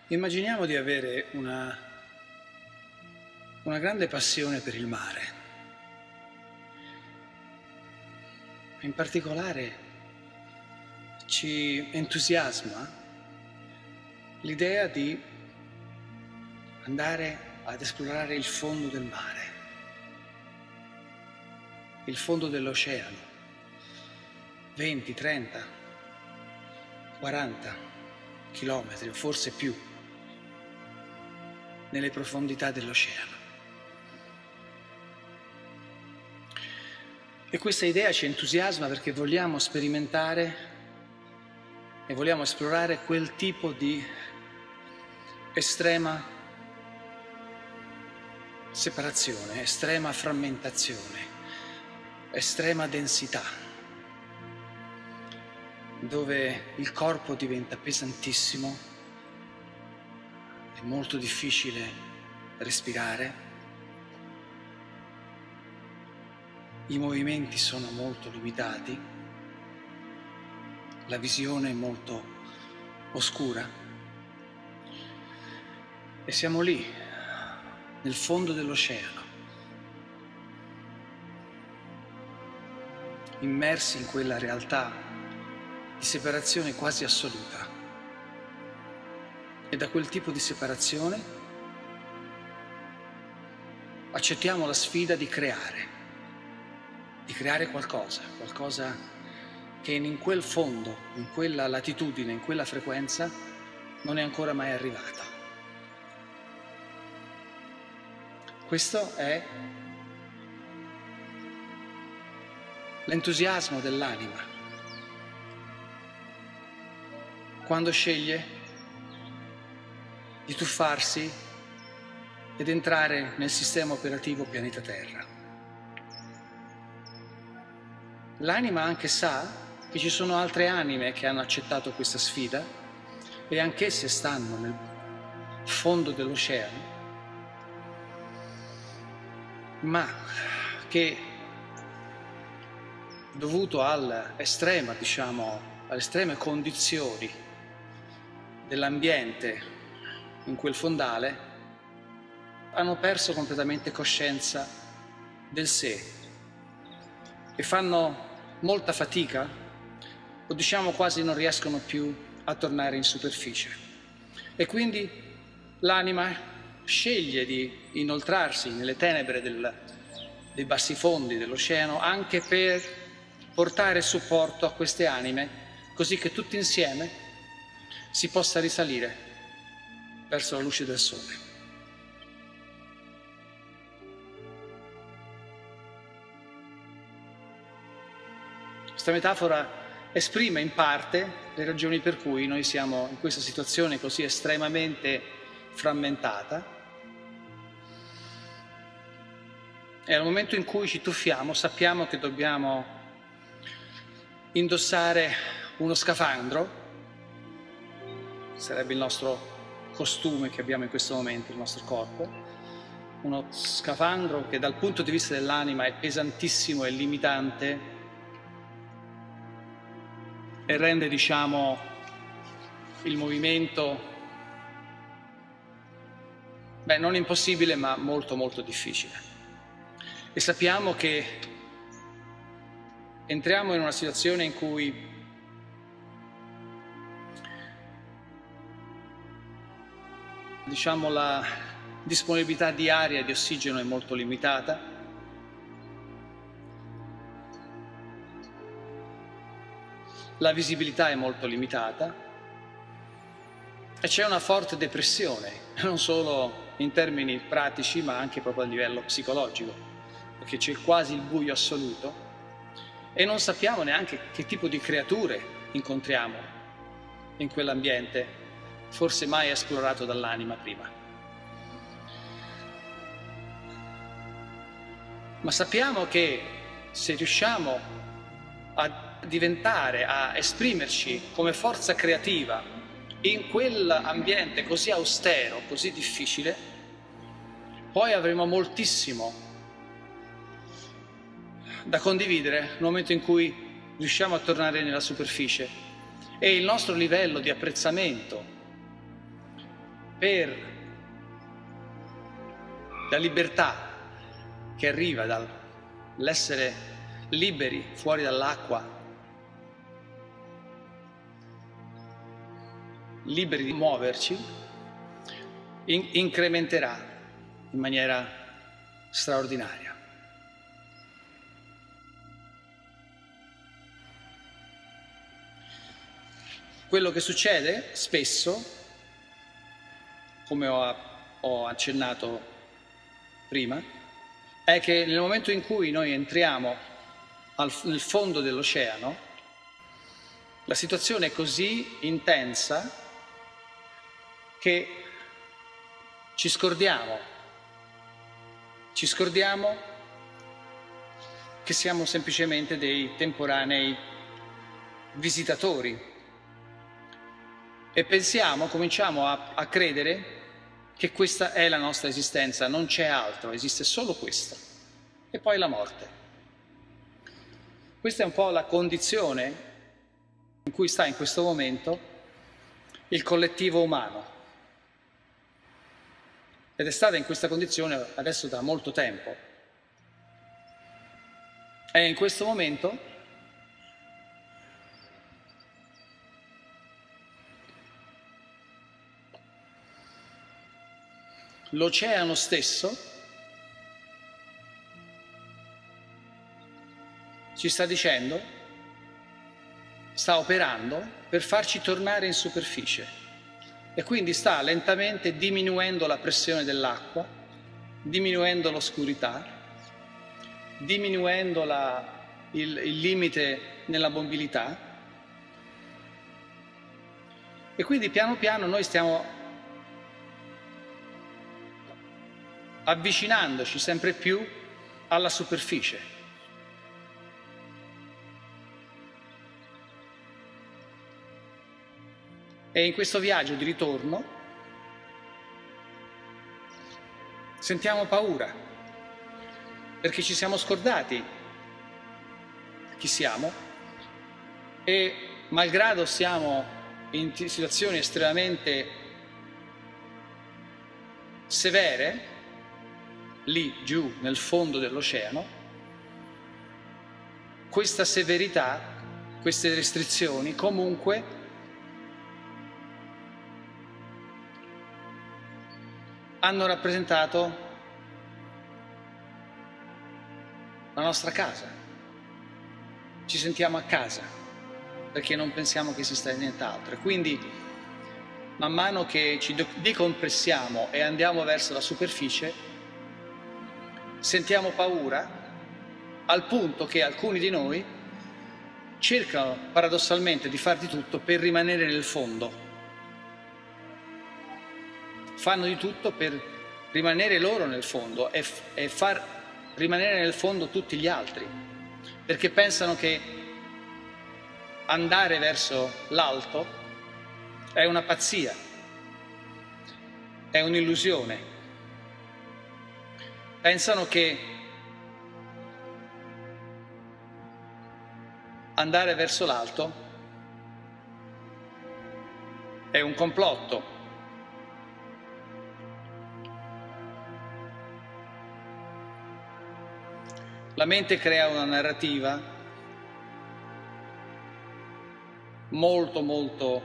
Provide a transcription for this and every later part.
Immaginiamo di avere una grande passione per il mare. In particolare ci entusiasma l'idea di andare ad esplorare il fondo del mare, il fondo dell'oceano, 20, 30, 40 chilometri o forse più nelle profondità dell'oceano. E questa idea ci entusiasma perché vogliamo sperimentare e vogliamo esplorare quel tipo di estrema separazione, estrema frammentazione, estrema densità, dove il corpo diventa pesantissimo, è molto difficile respirare, i movimenti sono molto limitati, la visione è molto oscura e siamo lì, nel fondo dell'oceano, immersi in quella realtà di separazione quasi assoluta. E da quel tipo di separazione accettiamo la sfida di creare qualcosa che in quel fondo, in quella latitudine, in quella frequenza non è ancora mai arrivata. Questo è l'entusiasmo dell'anima quando sceglie di tuffarsi ed entrare nel sistema operativo pianeta Terra. L'anima anche sa che ci sono altre anime che hanno accettato questa sfida e anch'esse stanno nel fondo dell'oceano, ma che, dovuto alle estreme condizioni dell'ambiente in quel fondale, hanno perso completamente coscienza del sé e fanno molta fatica, o diciamo quasi non riescono più a tornare in superficie. E quindi l'anima sceglie di inoltrarsi nelle tenebre dei bassi fondi dell'oceano anche per portare supporto a queste anime, così che tutti insieme si possa risalire verso la luce del sole. Questa metafora esprime in parte le ragioni per cui noi siamo in questa situazione così estremamente frammentata. E al momento in cui ci tuffiamo sappiamo che dobbiamo indossare uno scafandro, sarebbe il nostro costume che abbiamo in questo momento, il nostro corpo, uno scafandro che dal punto di vista dell'anima è pesantissimo e limitante e rende, diciamo, il movimento, non impossibile, ma molto molto difficile. E sappiamo che entriamo in una situazione in cui la disponibilità di aria e di ossigeno è molto limitata. La visibilità è molto limitata e c'è una forte depressione, non solo in termini pratici ma anche proprio a livello psicologico, perché c'è quasi il buio assoluto e non sappiamo neanche che tipo di creature incontriamo in quell'ambiente, forse mai esplorato dall'anima prima. Ma sappiamo che se riusciamo a esprimerci come forza creativa in quell'ambiente così austero, così difficile, poi avremo moltissimo da condividere nel momento in cui riusciamo a tornare nella superficie e il nostro livello di apprezzamento per la libertà che arriva dall'essere liberi fuori dall'acqua, liberi di muoverci, incrementerà in maniera straordinaria. Quello che succede spesso, come ho accennato prima, è che nel momento in cui noi entriamo nel fondo dell'oceano, la situazione è così intensa che ci scordiamo che siamo semplicemente dei temporanei visitatori e cominciamo a credere che questa è la nostra esistenza, non c'è altro, esiste solo questa e poi la morte. Questa è un po' la condizione in cui sta in questo momento il collettivo umano. Ed è stata in questa condizione adesso da molto tempo. E in questo momento l'oceano stesso ci sta dicendo, sta operando per farci tornare in superficie. E quindi sta lentamente diminuendo la pressione dell'acqua, diminuendo l'oscurità, diminuendo il limite nella mobilità. E quindi piano piano noi stiamo avvicinandoci sempre più alla superficie. E in questo viaggio di ritorno sentiamo paura, perché ci siamo scordati chi siamo e malgrado siamo in situazioni estremamente severe, lì giù nel fondo dell'oceano, questa severità, queste restrizioni comunque hanno rappresentato la nostra casa. Ci sentiamo a casa, perché non pensiamo che esista nient'altro. E quindi, man mano che ci decompressiamo e andiamo verso la superficie, sentiamo paura, al punto che alcuni di noi cercano paradossalmente di far di tutto per rimanere nel fondo. Fanno di tutto per rimanere loro nel fondo e far rimanere nel fondo tutti gli altri, perché pensano che andare verso l'alto è una pazzia, è un'illusione. Pensano che andare verso l'alto è un complotto. La mente crea una narrativa molto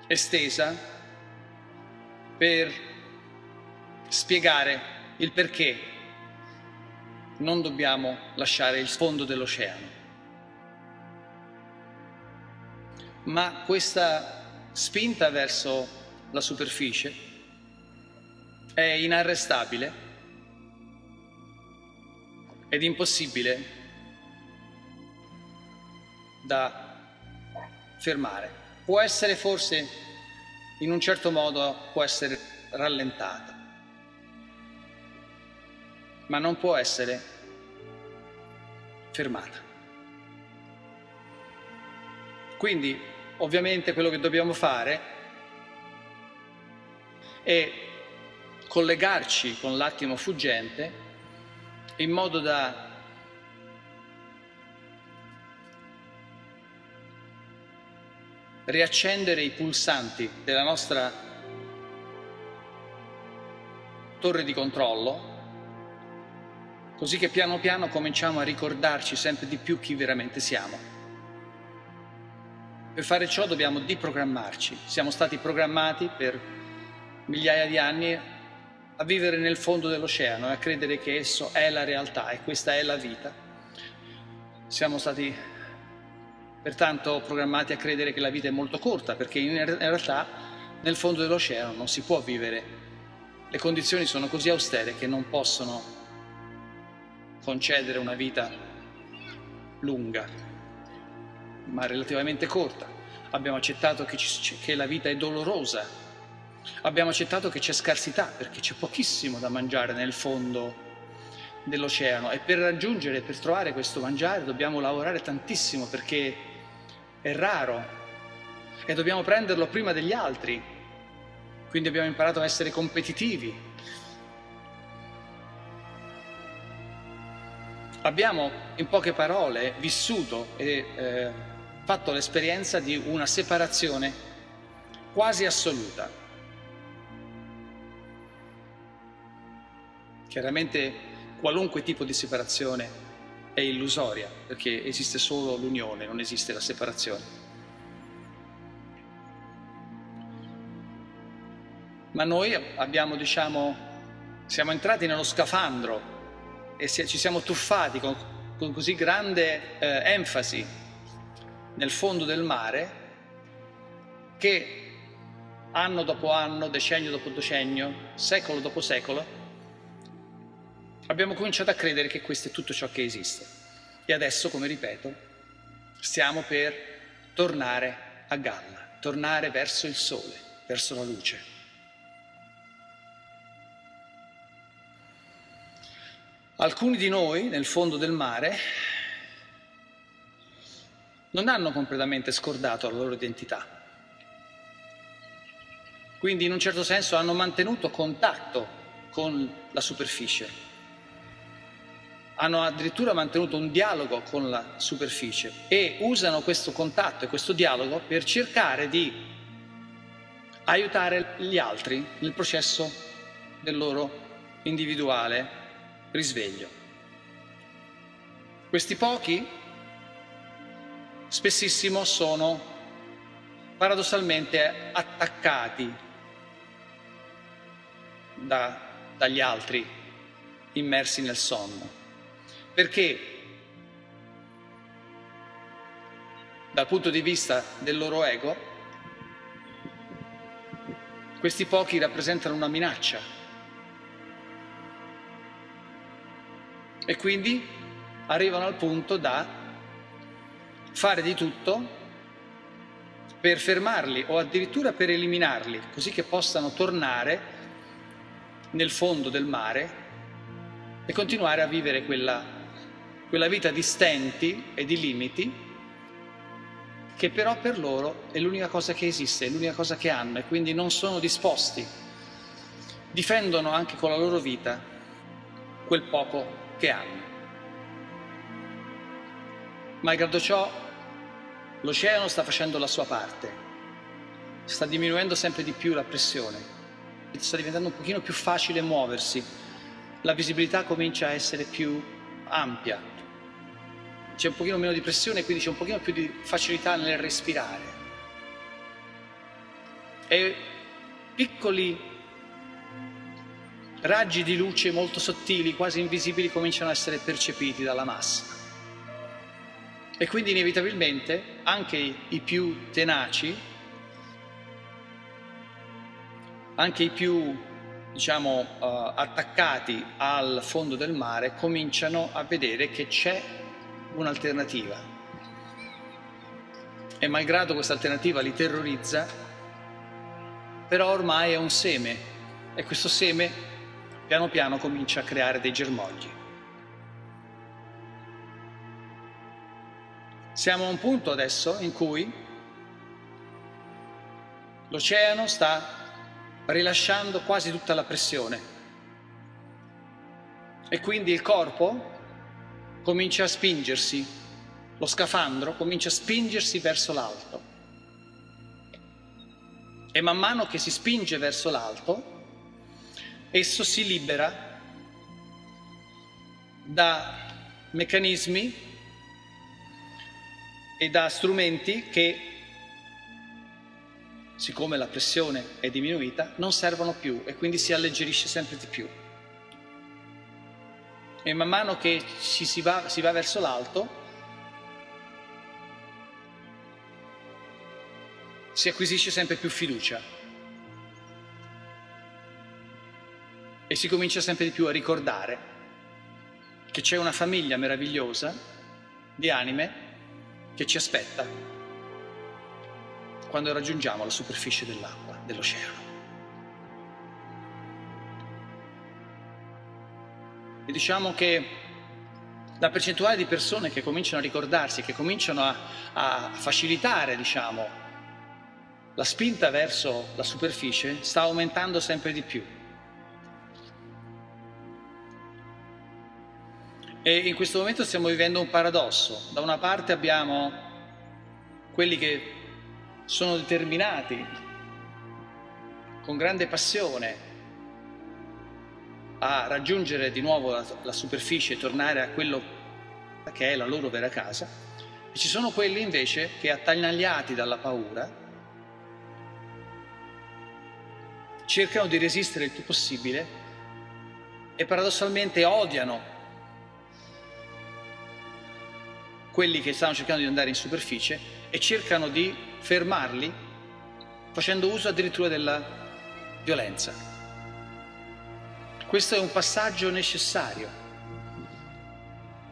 estesa per spiegare il perché non dobbiamo lasciare il fondo dell'oceano. Ma questa spinta verso la superficie è inarrestabile ed impossibile da fermare. Può essere forse, in un certo modo, può essere rallentata, ma non può essere fermata. Quindi, ovviamente, quello che dobbiamo fare è collegarci con l'attimo fuggente in modo da riaccendere i pulsanti della nostra torre di controllo, così che piano piano cominciamo a ricordarci sempre di più chi veramente siamo. Per fare ciò dobbiamo diprogrammarci. Siamo stati programmati per migliaia di anni a vivere nel fondo dell'oceano e a credere che esso è la realtà e questa è la vita. Siamo stati pertanto programmati a credere che la vita è molto corta, perché in realtà nel fondo dell'oceano non si può vivere. Le condizioni sono così austere che non possono concedere una vita lunga, ma relativamente corta. Abbiamo accettato che la vita è dolorosa. Abbiamo accettato che c'è scarsità, perché c'è pochissimo da mangiare nel fondo dell'oceano e per trovare questo mangiare dobbiamo lavorare tantissimo perché è raro e dobbiamo prenderlo prima degli altri. Quindi abbiamo imparato a essere competitivi. Abbiamo, in poche parole, vissuto e fatto l'esperienza di una separazione quasi assoluta. Chiaramente qualunque tipo di separazione è illusoria, perché esiste solo l'unione, non esiste la separazione. Ma noi abbiamo, siamo entrati nello scafandro e ci siamo tuffati con così grande enfasi nel fondo del mare che anno dopo anno, decennio dopo decennio, secolo dopo secolo, abbiamo cominciato a credere che questo è tutto ciò che esiste. E adesso, come ripeto, stiamo per tornare a galla, tornare verso il sole, verso la luce. Alcuni di noi, nel fondo del mare, non hanno completamente scordato la loro identità. Quindi, in un certo senso, hanno mantenuto contatto con la superficie. Hanno addirittura mantenuto un dialogo con la superficie e usano questo contatto e questo dialogo per cercare di aiutare gli altri nel processo del loro individuale risveglio. Questi pochi spessissimo sono paradossalmente attaccati dagli altri immersi nel sonno. Perché dal punto di vista del loro ego, questi pochi rappresentano una minaccia. E quindi arrivano al punto da fare di tutto per fermarli o addirittura per eliminarli, così che possano tornare nel fondo del mare e continuare a vivere quella vita di stenti e di limiti, che però per loro è l'unica cosa che esiste, è l'unica cosa che hanno, e quindi non sono disposti, difendono anche con la loro vita quel poco che hanno. Malgrado ciò, l'oceano sta facendo la sua parte, sta diminuendo sempre di più la pressione, sta diventando un pochino più facile muoversi, la visibilità comincia a essere più ampia. C'è un pochino meno di pressione, quindi c'è un pochino più di facilità nel respirare. E piccoli raggi di luce molto sottili, quasi invisibili, cominciano a essere percepiti dalla massa. E quindi inevitabilmente anche i più tenaci, anche i più, attaccati al fondo del mare, cominciano a vedere che c'è un'alternativa. E malgrado questa alternativa li terrorizza, però ormai è un seme, e questo seme piano piano comincia a creare dei germogli. Siamo a un punto adesso in cui l'oceano sta rilasciando quasi tutta la pressione e quindi il corpo comincia a spingersi, lo scafandro comincia a spingersi verso l'alto. E man mano che si spinge verso l'alto, esso si libera da meccanismi e da strumenti che, siccome la pressione è diminuita, non servono più e quindi si alleggerisce sempre di più. E man mano che si va verso l'alto, si acquisisce sempre più fiducia e si comincia sempre di più a ricordare che c'è una famiglia meravigliosa di anime che ci aspetta quando raggiungiamo la superficie dell'acqua, dell'oceano. E diciamo che la percentuale di persone che cominciano a ricordarsi, che cominciano a facilitare, diciamo, la spinta verso la superficie sta aumentando sempre di più. E in questo momento stiamo vivendo un paradosso. Da una parte abbiamo quelli che sono determinati con grande passione a raggiungere di nuovo la superficie e tornare a quello che è la loro vera casa, e ci sono quelli invece che, attanagliati dalla paura, cercano di resistere il più possibile e paradossalmente odiano quelli che stanno cercando di andare in superficie e cercano di fermarli facendo uso addirittura della violenza. Questo è un passaggio necessario,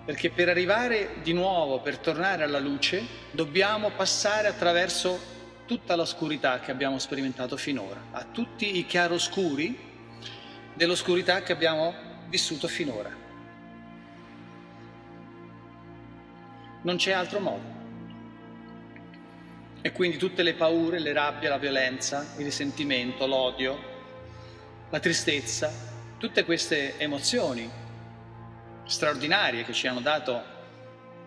perché per arrivare di nuovo, per tornare alla luce, dobbiamo passare attraverso tutta l'oscurità che abbiamo sperimentato finora, a tutti i chiaroscuri dell'oscurità che abbiamo vissuto finora. Non c'è altro modo. E quindi tutte le paure, le rabbie, la violenza, il risentimento, l'odio, la tristezza, tutte queste emozioni straordinarie che ci hanno dato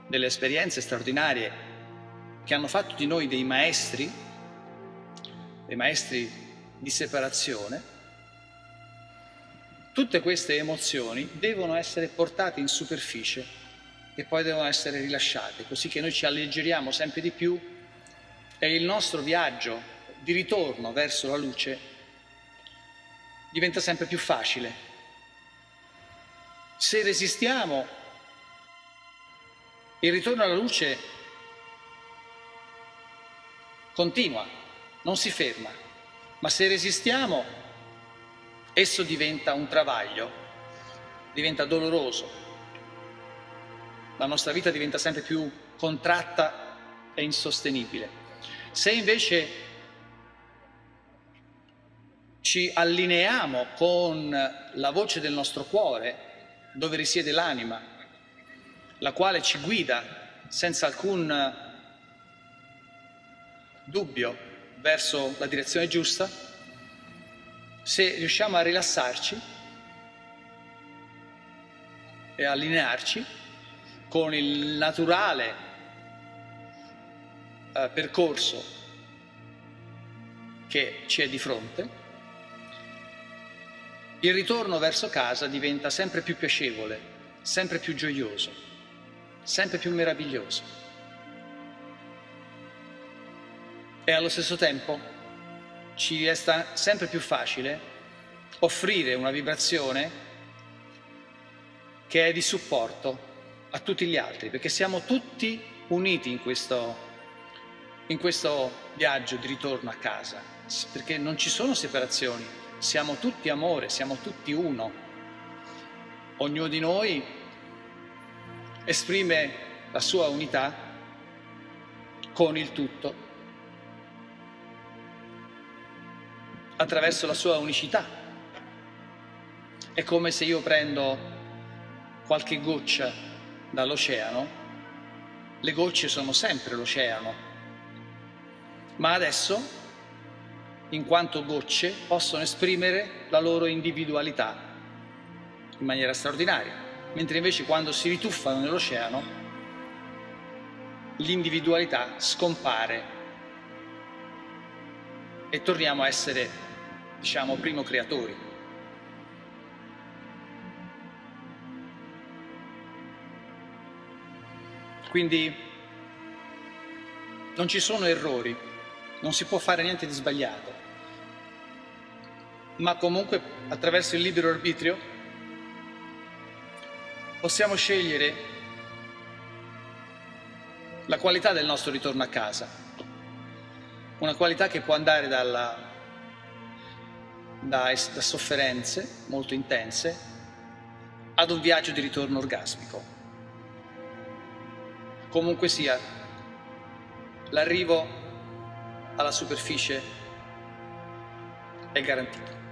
delle esperienze straordinarie, che hanno fatto di noi dei maestri di separazione, tutte queste emozioni devono essere portate in superficie e poi devono essere rilasciate, così che noi ci alleggeriamo sempre di più e il nostro viaggio di ritorno verso la luce diventa sempre più facile. Se resistiamo, il ritorno alla luce continua, non si ferma, ma se resistiamo, esso diventa un travaglio, diventa doloroso. La nostra vita diventa sempre più contratta e insostenibile. Se invece ci allineiamo con la voce del nostro cuore, dove risiede l'anima, la quale ci guida senza alcun dubbio verso la direzione giusta, se riusciamo a rilassarci e a allinearci con il naturale percorso che ci è di fronte, il ritorno verso casa diventa sempre più piacevole, sempre più gioioso, sempre più meraviglioso. E allo stesso tempo ci resta sempre più facile offrire una vibrazione che è di supporto a tutti gli altri, perché siamo tutti uniti in questo viaggio di ritorno a casa, perché non ci sono separazioni, siamo tutti amore, siamo tutti uno. Ognuno di noi esprime la sua unità con il tutto, attraverso la sua unicità. È come se io prendo qualche goccia dall'oceano, le gocce sono sempre l'oceano, ma adesso, in quanto gocce, possono esprimere la loro individualità in maniera straordinaria, mentre invece quando si rituffano nell'oceano, l'individualità scompare e torniamo a essere, diciamo, primo creatori. Quindi non ci sono errori, non si può fare niente di sbagliato, ma comunque attraverso il libero arbitrio possiamo scegliere la qualità del nostro ritorno a casa, una qualità che può andare da sofferenze molto intense ad un viaggio di ritorno orgasmico. Comunque sia, l'arrivo alla superficie è garantito.